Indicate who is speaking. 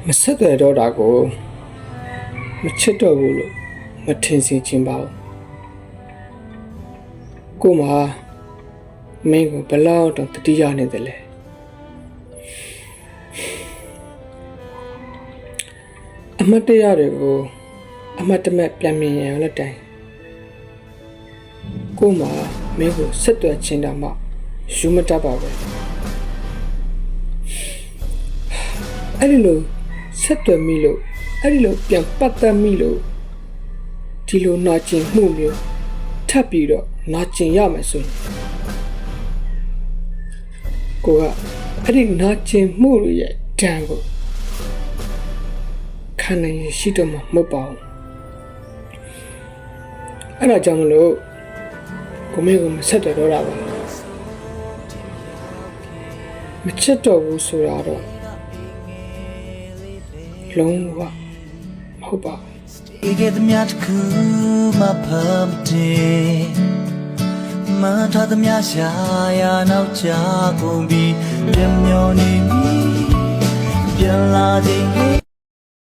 Speaker 1: မဆက်သွယ်တော့တာကိုမချစ်တော့ဘူးလို့မထင်စေချင်ပါဘူးကိုမမင်းကိုဘယ်လောက်တော့တတိယနေတယ်လဲအမတ်တရားတွေကိုအမတ်တမဲ့ပြန်မြင်ရအောင်လက်တိုင်ကိုမမင်းကိုဆက်သွယ်ချင်တာမှယူမတတ်ပါပဲအဲ့ဒီလိုဆက်သွယ်မိလို့အဲ့ဒီလိုပြန်ပတ်သက်မိလို့ဒီလိုနာကျင်မှုမျိုးထပ်ပြီးတော့နာကျင်ရမယ်ဆိုရင်ကိုကအဲ့ဒီနာကျင်မှုရဲ့တန်ကိုခံနိုင်ရှိတော့မှမဟုတ်ပါဘူးအဲ့ဒါကြောင့်မလို့ကိုမေကိုမဆက်တော့တာပါမချစ်တော့ဘူးဆိုတာတော့လုံးဝမဟုတ်ပါဘူး
Speaker 2: ဒီကတည်းကခုမဖမ်းတဲ့မထားသမျှရှာရနောက်ချကုန်ပြီးပြမျောနေပြီပြန်လာခြင်း